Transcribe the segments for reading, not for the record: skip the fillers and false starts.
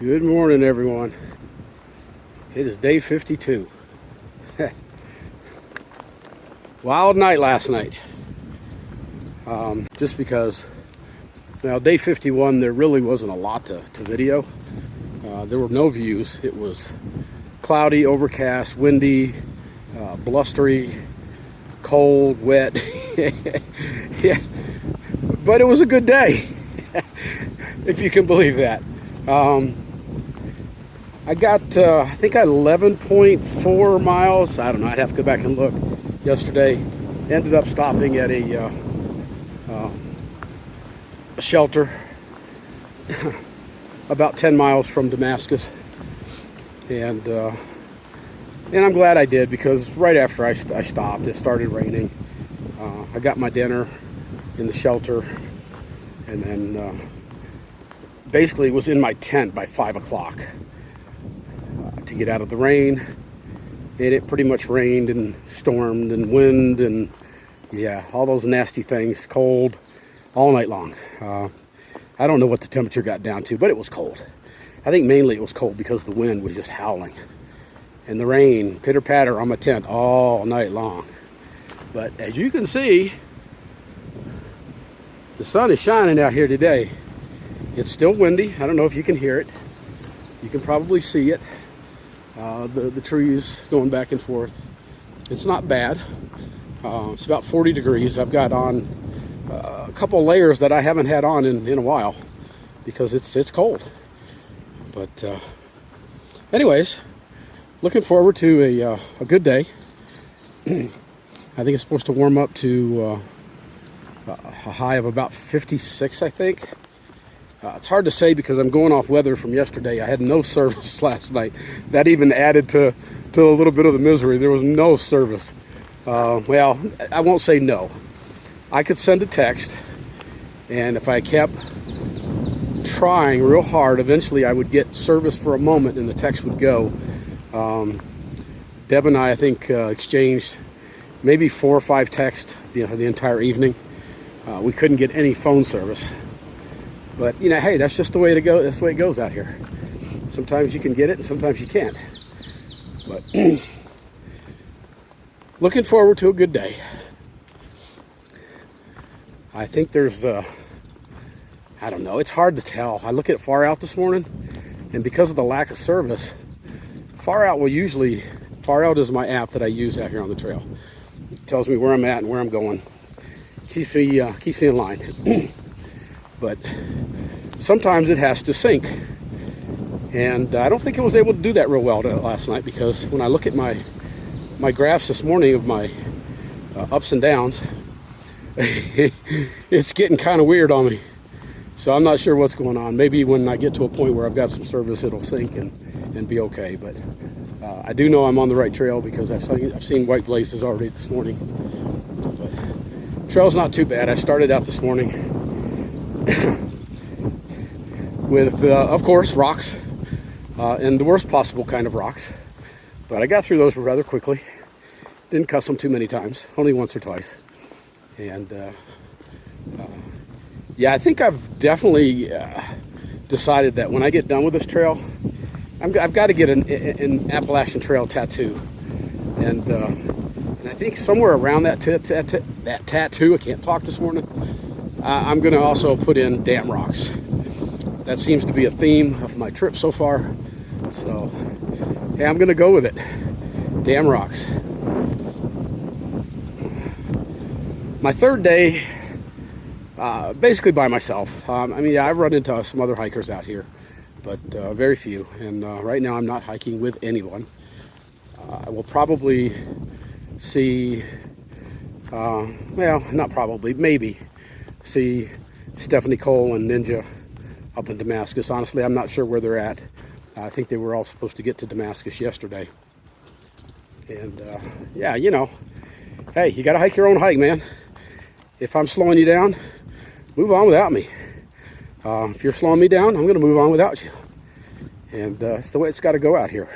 Good morning, everyone. It is day 52. Wild night last night. Just because, now day 51, there really wasn't a lot to video. There were no views. It was cloudy, overcast, windy, blustery, cold, wet. Yeah, but it was a good day, if you can believe that. I got, I think I had 11.4 miles. I don't know. I'd have to go back and look. Yesterday, ended up stopping at a shelter about 10 miles from Damascus, and I'm glad I did, because right after I stopped, it started raining. I got my dinner in the shelter, and then basically was in my tent by 5 o'clock to get out of the rain. And it pretty much rained and stormed and wind and, yeah, all those nasty things, cold all night long. I don't know what the temperature got down to, but it was cold. I think mainly it was cold because the wind was just howling, and the rain pitter-patter on my tent all night long. But as you can see, the sun is shining out here today. It's still windy. I don't know if you can hear it. You can probably see it. The trees going back and forth. It's not bad. It's about 40 degrees. I've got on a couple layers that I haven't had on in a while, because it's cold. But anyways, looking forward to a good day. I think it's supposed to warm up to a high of about 56, I think. It's hard to say because I'm going off weather from yesterday. I had no service last night. That even added to a little bit of the misery. There was no service. Well, I won't say no. I could send a text, and if I kept trying real hard, eventually I would get service for a moment and the text would go. Deb and I think, exchanged maybe 4 or 5 texts the entire evening. We couldn't get any phone service. But, hey, that's just the way to go. That's the way it goes out here. Sometimes you can get it and sometimes you can't. But looking forward to a good day. I think there's, I don't know, it's hard to tell. I look at Far Out this morning, and because of the lack of service, Far Out is my app that I use out here on the trail. It tells me where I'm at and where I'm going. Keeps me in line. But sometimes it has to sync, and I don't think it was able to do that real well last night, because when I look at my graphs this morning of my ups and downs, it's getting kind of weird on me. So I'm not sure what's going on. Maybe when I get to a point where I've got some service, it'll sync and be okay. But I do know I'm on the right trail, because I've seen white blazes already this morning. But trail's not too bad. I started out this morning with, of course, rocks, and the worst possible kind of rocks. But I got through those rather quickly. Didn't cuss them too many times, only once or twice. And yeah, I think I've definitely decided that when I get done with this trail, I've got to get an Appalachian Trail tattoo. And I think somewhere around that tattoo, I can't talk this morning, I'm going to also put in damn rocks. That seems to be a theme of my trip so far. So, yeah, I'm going to go with it. Damn rocks. My third day, basically by myself. I've run into some other hikers out here, but very few. And right now I'm not hiking with anyone. I will probably see, maybe see Stephanie Cole and Ninja up in Damascus. Honestly, I'm not sure where they're at. I think they were all supposed to get to Damascus yesterday. And yeah, hey, you got to hike your own hike, man. If I'm slowing you down, move on without me. If you're slowing me down, I'm going to move on without you. And it's the way it's got to go out here.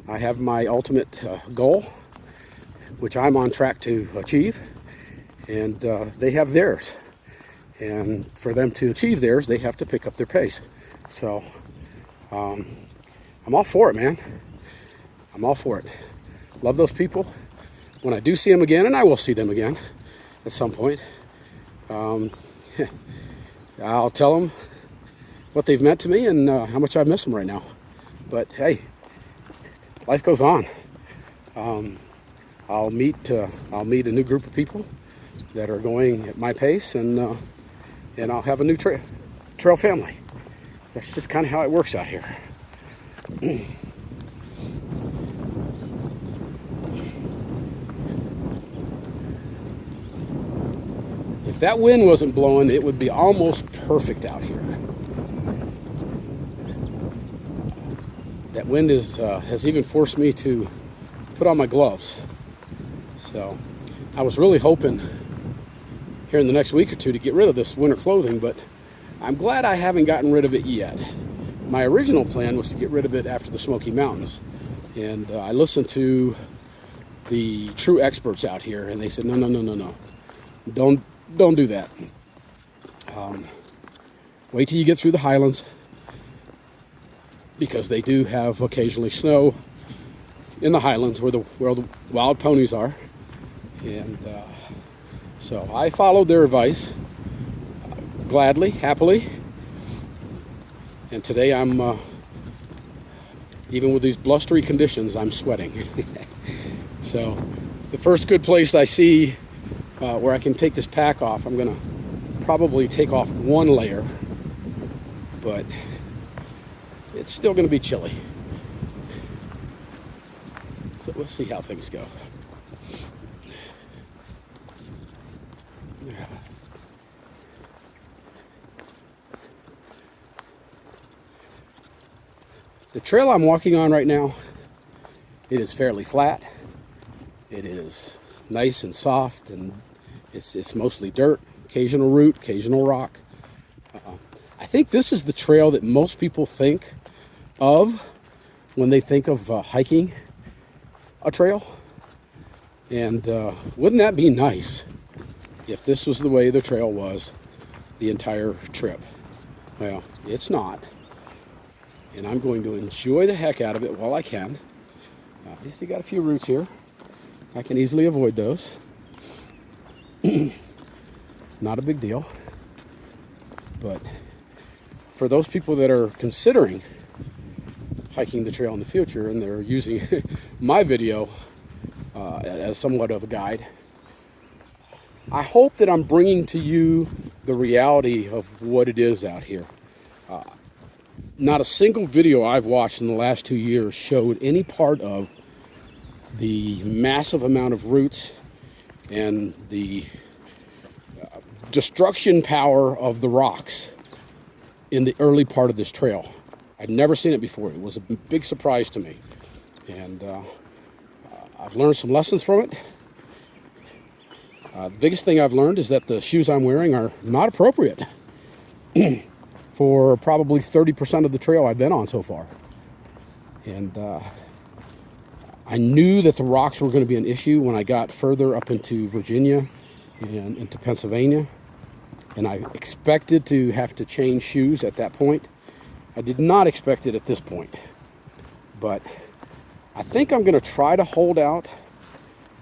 I have my ultimate goal, which I'm on track to achieve, and they have theirs. And for them to achieve theirs, they have to pick up their pace. So I'm all for it, man. I'm all for it. Love those people. When I do see them again, and I will see them again at some point, I'll tell them what they've meant to me and how much I miss them right now. But hey, life goes on. I'll meet a new group of people that are going at my pace, and I'll have a new trail family. That's just kind of how it works out here. If that wind wasn't blowing, it would be almost perfect out here. That wind has even forced me to put on my gloves. So I was really hoping here in the next week or two to get rid of this winter clothing, but I'm glad I haven't gotten rid of it yet. My original plan was to get rid of it after the Smoky Mountains, and I listened to the true experts out here, and they said, no, don't do that. Wait till you get through the highlands, because they do have occasionally snow in the highlands where the wild ponies are. And so I followed their advice gladly, happily. And today I'm, even with these blustery conditions, I'm sweating. So the first good place I see where I can take this pack off, I'm going to probably take off one layer. But it's still going to be chilly. So we'll see how things go. The trail I'm walking on right now, it is fairly flat. It is nice and soft, and it's mostly dirt, occasional root, occasional rock. I think this is the trail that most people think of when they think of hiking a trail. And wouldn't that be nice if this was the way the trail was the entire trip? Well, it's not. And I'm going to enjoy the heck out of it while I can. At least you got a few roots here. I can easily avoid those. Not a big deal. But for those people that are considering hiking the trail in the future, and they're using my video as somewhat of a guide, I hope that I'm bringing to you the reality of what it is out here. Not a single video I've watched in the last 2 years showed any part of the massive amount of roots and the destruction power of the rocks in the early part of this trail. I'd never seen it before. It was a big surprise to me. And I've learned some lessons from it. The biggest thing I've learned is that the shoes I'm wearing are not appropriate for probably 30% of the trail I've been on so far. And I knew that the rocks were going to be an issue when I got further up into Virginia and into Pennsylvania. And I expected to have to change shoes at that point. I did not expect it at this point. But I think I'm going to try to hold out.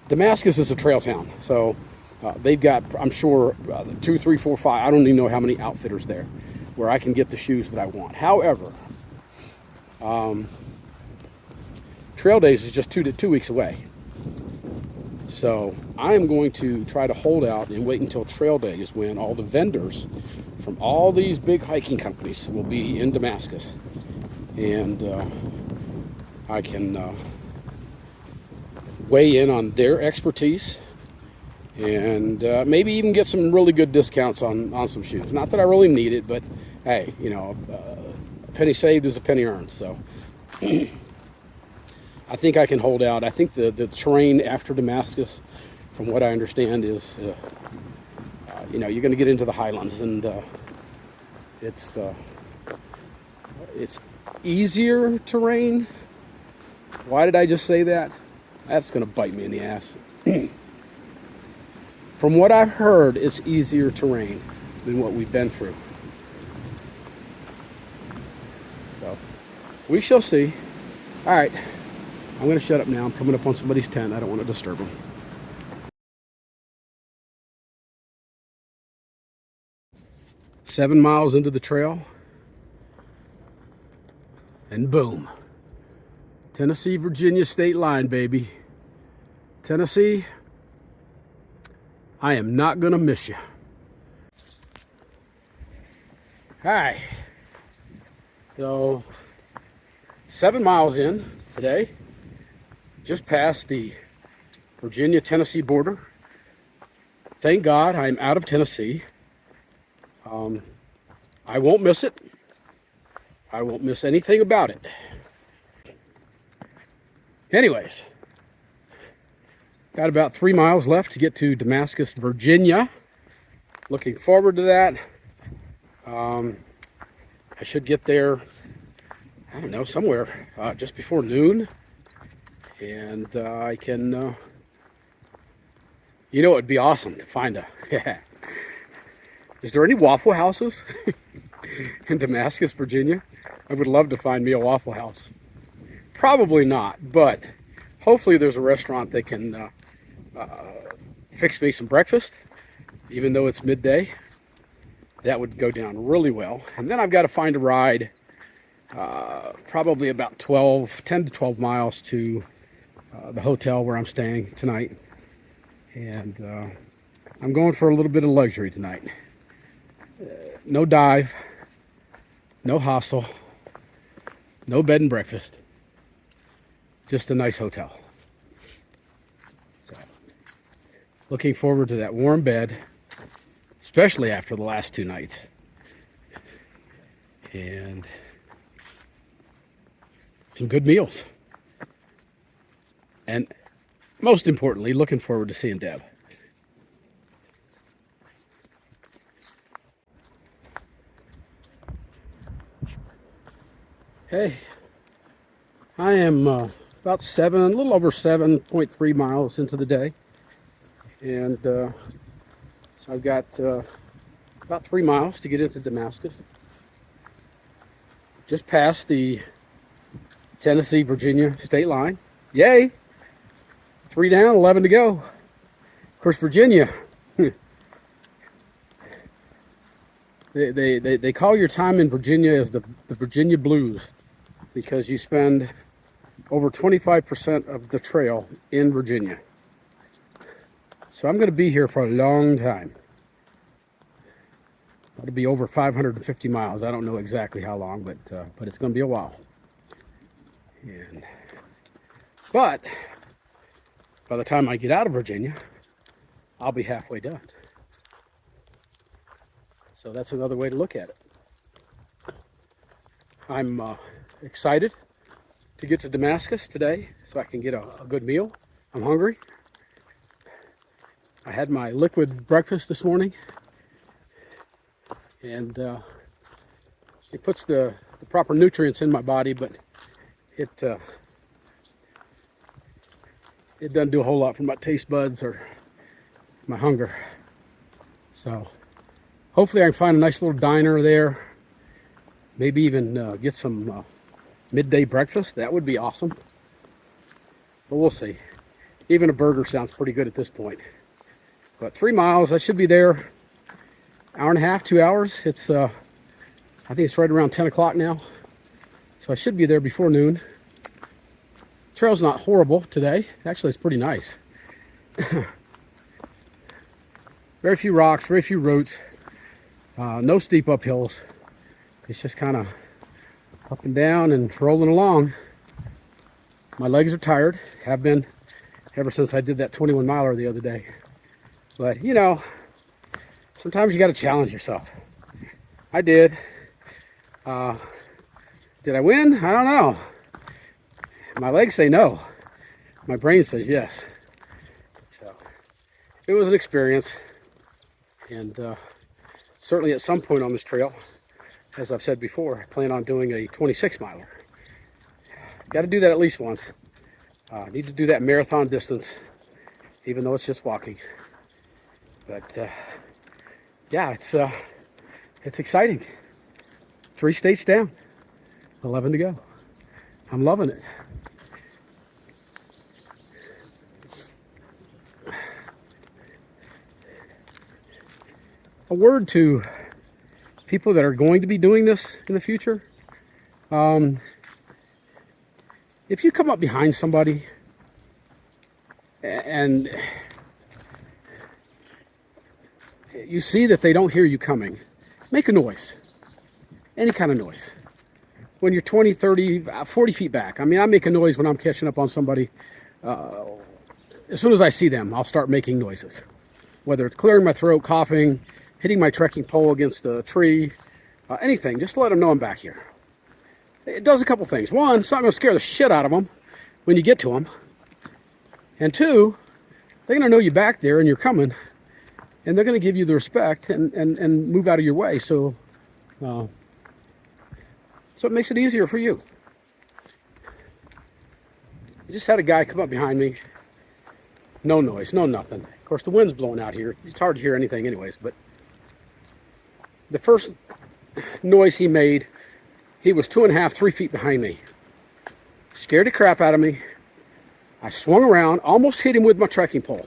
Damascus is a trail town. So they've got, I'm sure, 2, 3, 4, 5, I don't even know how many outfitters there, where I can get the shoes that I want. However, Trail Days is just 2 weeks away. So I am going to try to hold out and wait until Trail Days, when all the vendors from all these big hiking companies will be in Damascus. And I can weigh in on their expertise, and maybe even get some really good discounts on some shoes. Not that I really need it, but hey, you know, a penny saved is a penny earned. So I think I can hold out. I think the terrain after Damascus, from what I understand, is you know, you're going to get into the highlands, and it's easier terrain. Why did I just say that? That's going to bite me in the ass. From what I've heard, it's easier terrain than what we've been through. So We shall see. All right, I'm going to shut up now. I'm coming up on somebody's tent. I don't want to disturb them. Seven miles into the trail, and boom. Tennessee-Virginia state line, baby. Tennessee, I am not going to miss you. Hi. So, 7 miles in today, just past the Virginia-Tennessee border. Thank God I'm out of Tennessee. I won't miss it. I won't miss anything about it. Anyways, got about 3 miles left to get to Damascus, Virginia. Looking forward to that. I should get there, I don't know, somewhere just before noon. And I can, you know, it'd be awesome to find a, is there any Waffle Houses in Damascus, Virginia? I would love to find me a Waffle House. Probably not, but hopefully there's a restaurant that can fix me some breakfast, even though it's midday. That would go down really well. And then I've got to find a ride, probably about 10 to 12 miles to the hotel where I'm staying tonight. And I'm going for a little bit of luxury tonight. No dive, no hostel, no bed and breakfast, just a nice hotel. So, looking forward to that warm bed, especially after the last 2 nights. And some good meals. And most importantly, looking forward to seeing Deb. Hey, I am about a little over 7.3 miles into the day. And so I've got about 3 miles to get into Damascus. Just past the Tennessee-Virginia state line. Yay! 3 down, 11 to go. Of course, Virginia, they call your time in Virginia as the Virginia Blues, because you spend over 25% of the trail in Virginia. So I'm going to be here for a long time. It'll be over 550 miles. I don't know exactly how long, but it's going to be a while. But by the time I get out of Virginia, I'll be halfway done. So that's another way to look at it. I'm excited to get to Damascus today so I can get a good meal. I'm hungry. I had my liquid breakfast this morning, and it puts the proper nutrients in my body, but it doesn't do a whole lot for my taste buds or my hunger. So hopefully I can find a nice little diner there. Maybe even get some midday breakfast. That would be awesome. But we'll see. Even a burger sounds pretty good at this point. But 3 miles, I should be there. Hour and a half, 2 hours. It's I think it's right around 10 o'clock now. So I should be there before noon. Trail's not horrible today. Actually, it's pretty nice. Very few rocks, very few roots. No steep uphills. It's just kind of up and down and rolling along. My legs are tired. Have been ever since I did that 21 miler the other day. But, you know, sometimes you got to challenge yourself. I did. Did I win? I don't know. My legs say no. My brain says yes. So it was an experience. And certainly at some point on this trail, as I've said before, I plan on doing a 26 miler. Got to do that at least once. Need to do that marathon distance, even though it's just walking. But yeah, it's exciting. 3 states down, 11 to go. I'm loving it. A word to people that are going to be doing this in the future. If you come up behind somebody and you see that they don't hear you coming, make a noise. Any kind of noise. When you're 20, 30, 40 feet back. I mean, I make a noise when I'm catching up on somebody. As soon as I see them, I'll start making noises. Whether it's clearing my throat, coughing, hitting my trekking pole against a tree, anything. Just to let them know I'm back here. It does a couple things. One, it's not going to scare the shit out of them when you get to them. And two, they're going to know you're back there and you're coming. And they're going to give you the respect and move out of your way. So it makes it easier for you. I just had a guy come up behind me. No noise, no nothing. Of course, the wind's blowing out here. It's hard to hear anything anyways. But the first noise he made, he was 2.5, 3 feet behind me. Scared the crap out of me. I swung around, almost hit him with my trekking pole.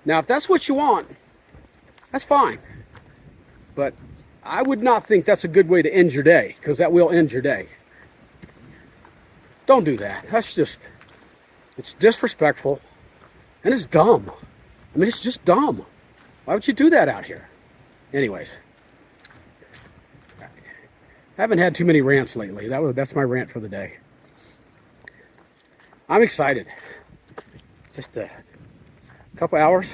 Now, if that's what you want, that's fine. But I would not think that's a good way to end your day, because that will end your day. Don't do that. It's disrespectful, and it's dumb. I mean, it's just dumb. Why would you do that out here? Anyways. I haven't had too many rants lately. That's my rant for the day. I'm excited. Just a couple hours.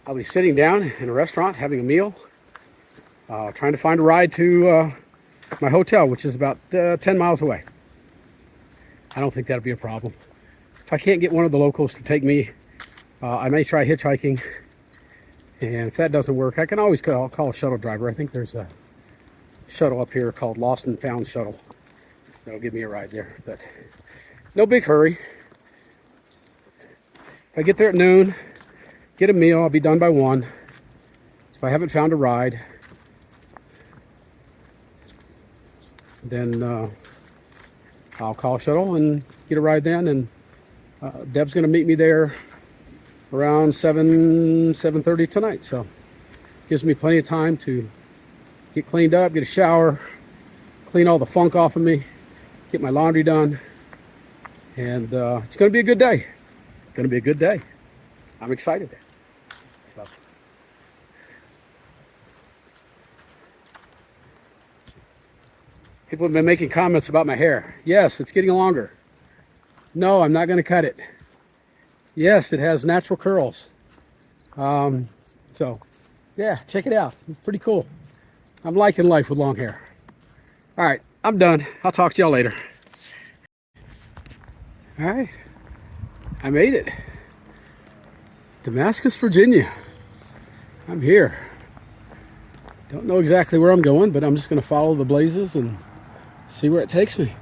I'll be sitting down in a restaurant having a meal, trying to find a ride to my hotel, which is about 10 miles away. I don't think that'll be a problem. If I can't get one of the locals to take me, I may try hitchhiking. And if that doesn't work, I can always call a shuttle driver. I think there's a shuttle up here called Lost and Found Shuttle. That'll give me a ride there. But no big hurry. If I get there at noon, get a meal, I'll be done by 1. If I haven't found a ride, then I'll call a shuttle and get a ride then. And Deb's going to meet me there around 7:30 tonight. So gives me plenty of time to get cleaned up, get a shower, clean all the funk off of me, get my laundry done. And it's going to be a good day. It's going to be a good day. I'm excited. So. People have been making comments about my hair. Yes, it's getting longer. No, I'm not going to cut it. Yes, it has natural curls. So, yeah, check it out. It's pretty cool. I'm liking life with long hair. All right, I'm done. I'll talk to y'all later. All right, I made it. Damascus, Virginia. I'm here. Don't know exactly where I'm going, but I'm just going to follow the blazes and see where it takes me.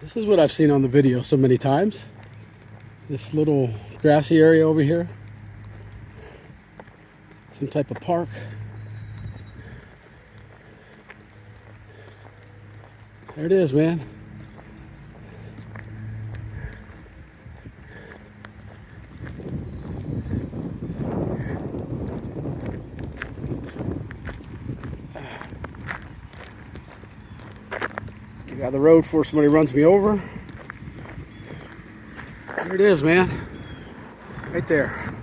This is what I've seen on the video so many times. This little grassy area over here. Some type of park. There it is, man. Get out of the road before somebody runs me over. There it is, man. Right there.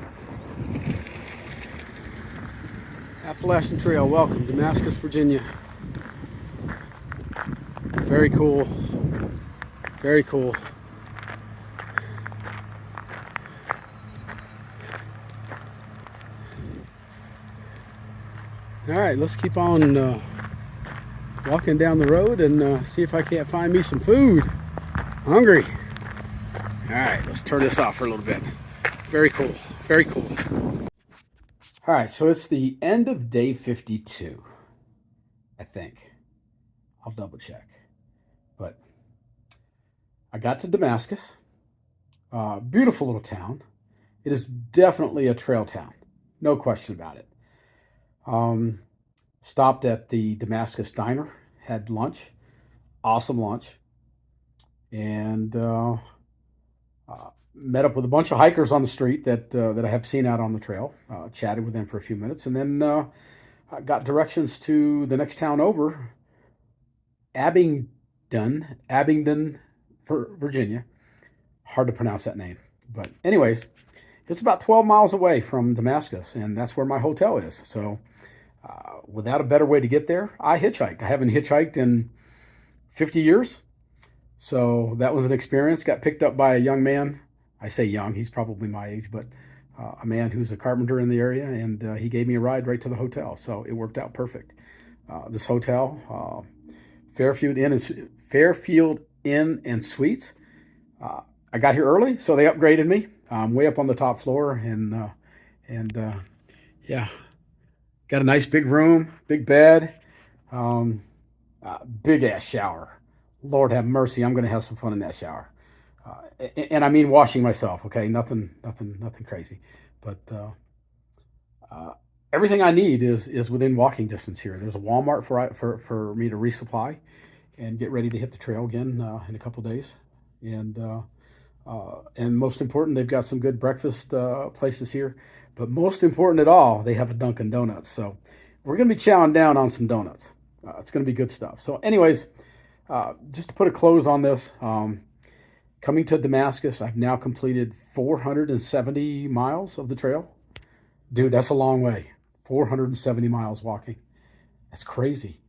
Appalachian Trail, welcome, Damascus, Virginia. Very cool. Very cool. All right, let's keep on walking down the road and see if I can't find me some food. Hungry. All right, let's turn this off for a little bit. Very cool. Very cool. All right, so it's the end of day 52, I think. I'll double check. But I got to Damascus. Beautiful little town. It is definitely a trail town, no question about it. Um, Stopped at the Damascus Diner, had lunch, awesome lunch, and met up with a bunch of hikers on the street that I have seen out on the trail. Chatted with them for a few minutes, and then I got directions to the next town over, Abingdon, Virginia. Hard to pronounce that name, but anyways, it's about 12 miles away from Damascus, and that's where my hotel is. So, without a better way to get there, I hitchhiked. I haven't hitchhiked in 50 years. So that was an experience. Got picked up by a young man. I say young, he's probably my age, but a man who's a carpenter in the area, and he gave me a ride right to the hotel. So it worked out perfect. This hotel, Fairfield Inn and Suites. I got here early, so they upgraded me. I'm way up on the top floor, and yeah, got a nice big room, big bed, um, big ass shower. Lord have mercy, I'm going to have some fun in that shower. And I mean washing myself. Okay, nothing crazy, but everything I need is within walking distance here. There's a Walmart for me to resupply and get ready to hit the trail again in a couple days, and most important, they've got some good breakfast places here. But most important at all, they have a Dunkin' Donuts. So we're going to be chowing down on some donuts. It's going to be good stuff. So, anyways, just to put a close on this, coming to Damascus, I've now completed 470 miles of the trail. Dude, that's a long way. 470 miles walking. That's crazy.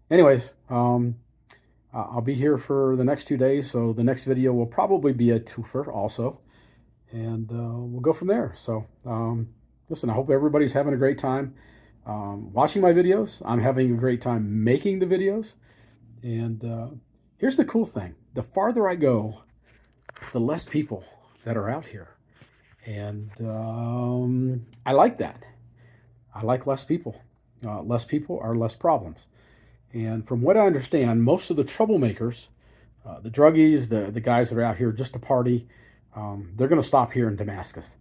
Anyways, I'll be here for the next 2 days. So the next video will probably be a twofer also. And we'll go from there. So, listen, I hope everybody's having a great time watching my videos. I'm having a great time making the videos. And here's the cool thing. The farther I go, the less people that are out here. And I like that. I like less people. Less people are less problems. And from what I understand, most of the troublemakers, the druggies, the guys that are out here just to party, they're going to stop here in Damascus.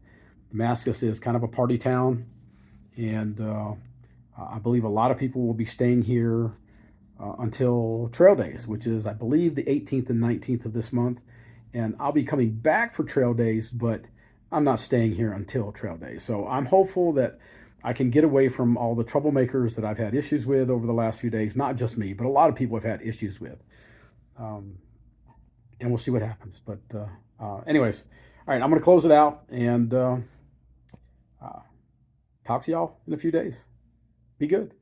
Damascus is kind of a party town. And I believe a lot of people will be staying here until Trail Days, which is, I believe, the 18th and 19th of this month. And I'll be coming back for Trail Days, but I'm not staying here until Trail Days. So I'm hopeful that I can get away from all the troublemakers that I've had issues with over the last few days. Not just me, but a lot of people have had issues with. And we'll see what happens. But anyways, all right, I'm going to close it out and talk to y'all in a few days. Be good.